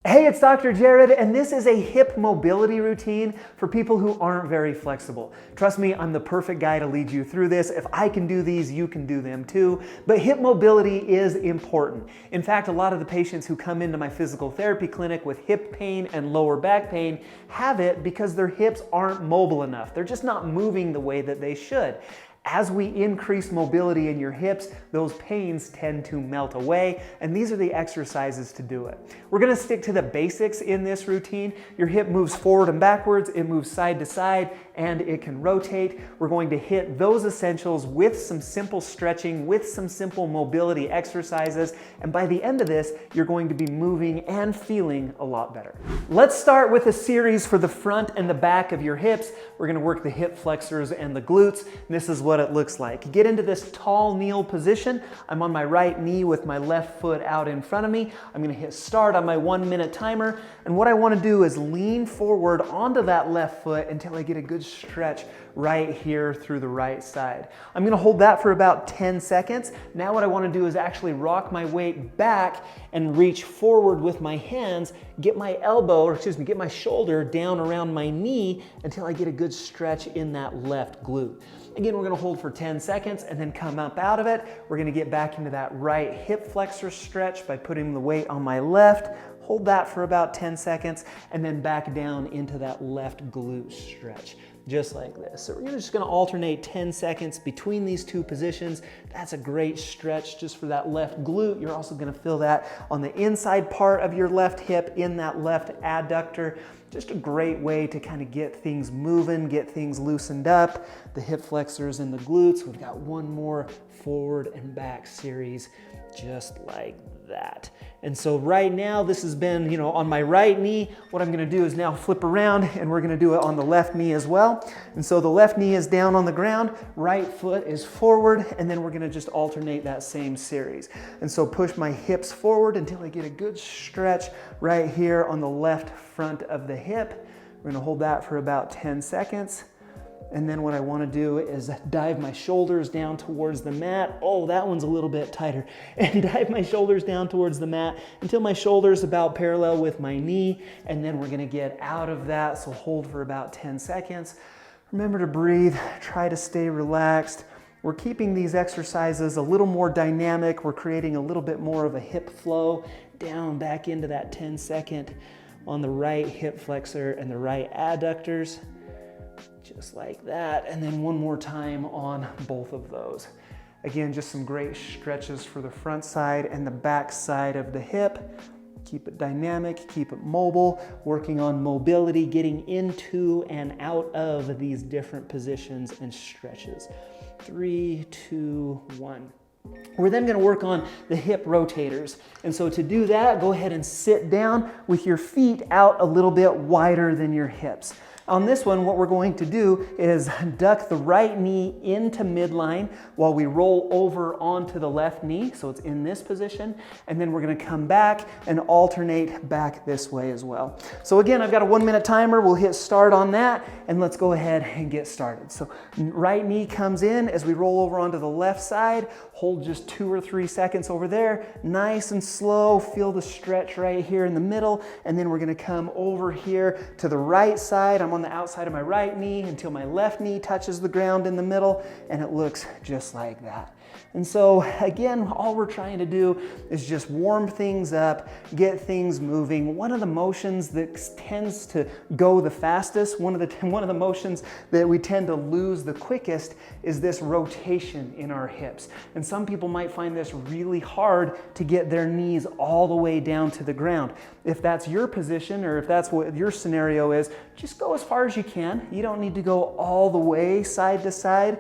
Hey, it's Dr. Jared, and this is a hip mobility routine for people who aren't very flexible. Trust me, I'm the perfect guy to lead you through this. If I can do these, you can do them too. But hip mobility is important. In fact, a lot of the patients who come into my physical therapy clinic with hip pain and lower back pain have it because their hips aren't mobile enough. They're just not moving the way that they should. As we increase mobility in your hips, those pains tend to melt away, and these are the exercises to do it. We're gonna stick to the basics in this routine. Your hip moves forward and backwards, it moves side to side, and it can rotate. We're going to hit those essentials with some simple stretching, with some simple mobility exercises, and by the end of this, you're going to be moving and feeling a lot better. Let's start with a series for the front and the back of your hips. We're gonna work the hip flexors and the glutes, and this is what it looks like. Get into this tall kneel position. I'm on my right knee with my left foot out in front of me. I'm gonna hit start on my 1-minute timer, and what I wanna do is lean forward onto that left foot until I get a good stretch right here through the right side. I'm gonna hold that for about 10 seconds. Now what I wanna do is actually rock my weight back and reach forward with my hands, get my get my shoulder down around my knee until I get a good stretch in that left glute. Again, we're gonna hold for 10 seconds and then come up out of it. We're gonna get back into that right hip flexor stretch by putting the weight on my left. Hold that for about 10 seconds and then back down into that left glute stretch, just like this. So we're just gonna alternate 10 seconds between these two positions. That's a great stretch just for that left glute. You're also gonna feel that on the inside part of your left hip in that left adductor. Just a great way to kind of get things moving, get things loosened up. The hip flexors and the glutes. We've got one more forward and back series just like that. And so right now, this has been, on my right knee. What I'm gonna do is now flip around and we're gonna do it on the left knee as well. And so the left knee is down on the ground, right foot is forward, and then we're gonna just alternate that same series. And so push my hips forward until I get a good stretch right here on the left front of the hip. We're gonna hold that for about 10 seconds. And then what I want to do is dive my shoulders down towards the mat. Oh, that one's a little bit tighter. And dive my shoulders down towards the mat until my shoulder's about parallel with my knee. And then we're going to get out of that. So hold for about 10 seconds. Remember to breathe. Try to stay relaxed. We're keeping these exercises a little more dynamic. We're creating a little bit more of a hip flow down back into that 10-second on the right hip flexor and the right adductors. Just like that, and then one more time on both of those. Again, just some great stretches for the front side and the back side of the hip. Keep it dynamic, keep it mobile, working on mobility, getting into and out of these different positions and stretches. 3, 2, 1. We're then going to work on the hip rotators. And so to do that, go ahead and sit down with your feet out a little bit wider than your hips. On this one, what we're going to do is duck the right knee into midline while we roll over onto the left knee. So it's in this position. And then we're going to come back and alternate back this way as well. So again, I've got a 1-minute timer. We'll hit start on that and let's go ahead and get started. So right knee comes in as we roll over onto the left side. Hold just 2 or 3 seconds over there. Nice and slow. Feel the stretch right here in the middle. And then we're going to come over here to the right side. I'm on the outside of my right knee until my left knee touches the ground in the middle, and it looks just like that. And so again, all we're trying to do is just warm things up, get things moving. One of the motions that tends to go the fastest, one of the motions that we tend to lose the quickest is this rotation in our hips. And some people might find this really hard to get their knees all the way down to the ground. If that's your position or if that's what your scenario is, just go as far as you can. You don't need to go all the way side to side.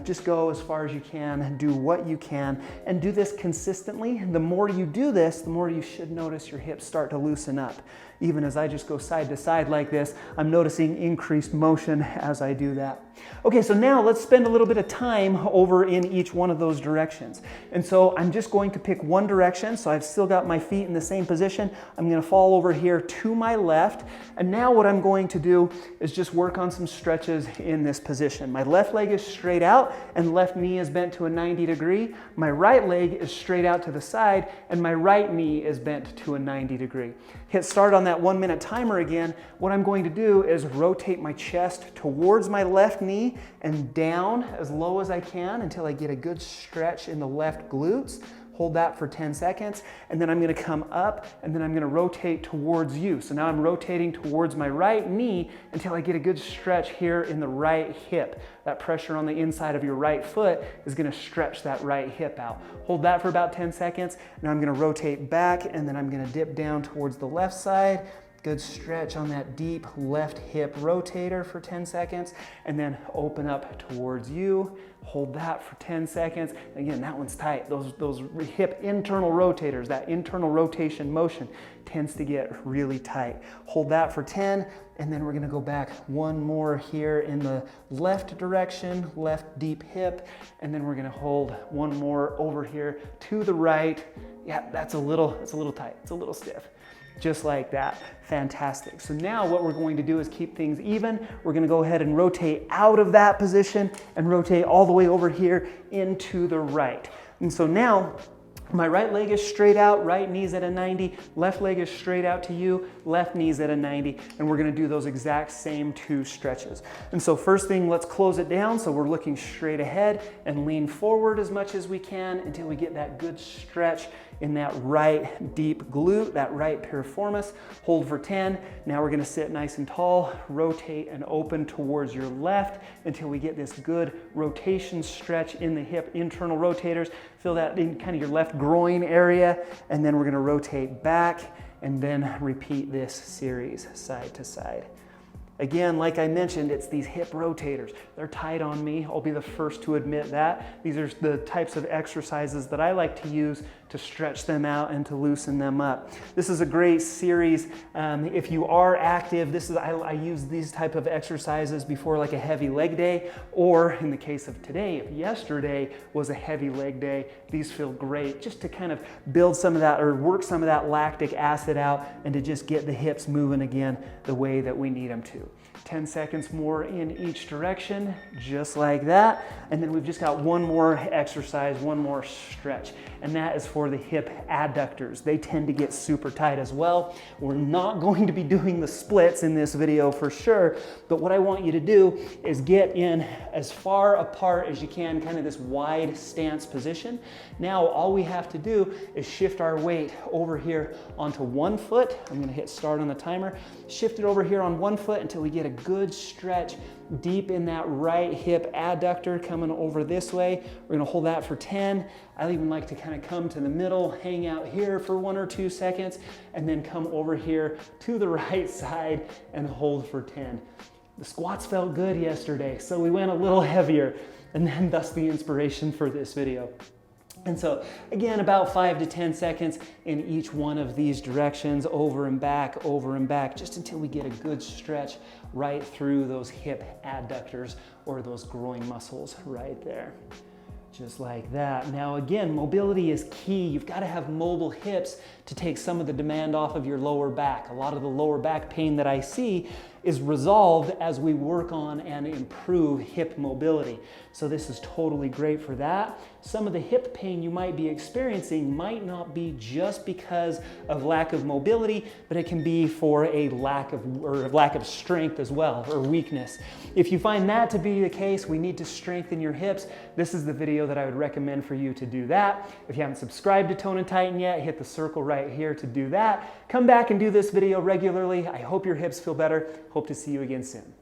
Just go as far as you can, do what you can, and do this consistently. The more you do this, the more you should notice your hips start to loosen up. Even as I just go side to side like this, I'm noticing increased motion as I do that. Okay, so now let's spend a little bit of time over in each one of those directions. And so I'm just going to pick one direction. So I've still got my feet in the same position. I'm going to fall over here to my left. And now what I'm going to do is just work on some stretches in this position. My left leg is straight. straight out and left knee is bent to a 90 degree. My right leg is straight out to the side and my right knee is bent to a 90 degree. Hit start on that 1 minute timer again. What I'm going to do is rotate my chest towards my left knee and down as low as I can until I get a good stretch in the left glutes. Hold that for 10 seconds, and then I'm gonna come up, and then I'm gonna rotate towards you. So now I'm rotating towards my right knee until I get a good stretch here in the right hip. That pressure on the inside of your right foot is gonna stretch that right hip out. Hold that for about 10 seconds. Now I'm gonna rotate back, and then I'm gonna dip down towards the left side. Good stretch on that deep left hip rotator for 10 seconds, and then open up towards you. Hold that for 10 seconds. Again, that one's tight. Those hip internal rotators, that internal rotation motion tends to get really tight. Hold that for 10, and then we're gonna go back one more here in the left direction, left deep hip, and then we're gonna hold one more over here to the right. Yeah, it's a little tight, it's a little stiff. Just like that. Fantastic. So now what we're going to do is keep things even. We're going to go ahead and rotate out of that position and rotate all the way over here into the right. And so now my right leg is straight out, right knee's at a 90, left leg is straight out to you, left knee's at a 90, and we're gonna do those exact same 2 stretches. And so first thing, let's close it down so we're looking straight ahead and lean forward as much as we can until we get that good stretch in that right deep glute, that right piriformis. Hold for 10. Now we're gonna sit nice and tall, rotate and open towards your left until we get this good rotation stretch in the hip internal rotators. Feel that in kind of your left groin area, and then we're gonna rotate back and then repeat this series side to side. Again, like I mentioned, it's these hip rotators. They're tight on me. I'll be the first to admit that. These are the types of exercises that I like to use to stretch them out and to loosen them up. This is a great series. If you are active, I use these type of exercises before like a heavy leg day, or in the case of today, if yesterday was a heavy leg day, these feel great just to kind of build some of that or work some of that lactic acid out and to just get the hips moving again the way that we need them to. 10 seconds more in each direction, just like that. And then we've just got one more exercise, one more stretch, and that is for the hip adductors. They tend to get super tight as well. We're not going to be doing the splits in this video for sure, but what I want you to do is get in as far apart as you can, kind of this wide stance position. Now, all we have to do is shift our weight over here onto one foot. I'm gonna hit start on the timer. Shift it over here on one foot until we get a good stretch deep in that right hip adductor coming over this way. We're gonna hold that for 10. I even like to kind of come to the middle, hang out here for 1 or 2 seconds, and then come over here to the right side and hold for 10. The squats felt good yesterday, so we went a little heavier, and then thus the inspiration for this video. And so again, about 5 to 10 seconds in each one of these directions, over and back, just until we get a good stretch right through those hip adductors or those groin muscles right there. Just like that. Now again, mobility is key. You've got to have mobile hips to take some of the demand off of your lower back. A lot of the lower back pain that I see is resolved as we work on and improve hip mobility. So this is totally great for that. Some of the hip pain you might be experiencing might not be just because of lack of mobility, but it can be for a lack of strength as well, or weakness. If you find that to be the case, we need to strengthen your hips. This is the video that I would recommend for you to do that. If you haven't subscribed to Tone and Tighten yet, hit the circle right here to do that. Come back and do this video regularly. I hope your hips feel better. Hope to see you again soon.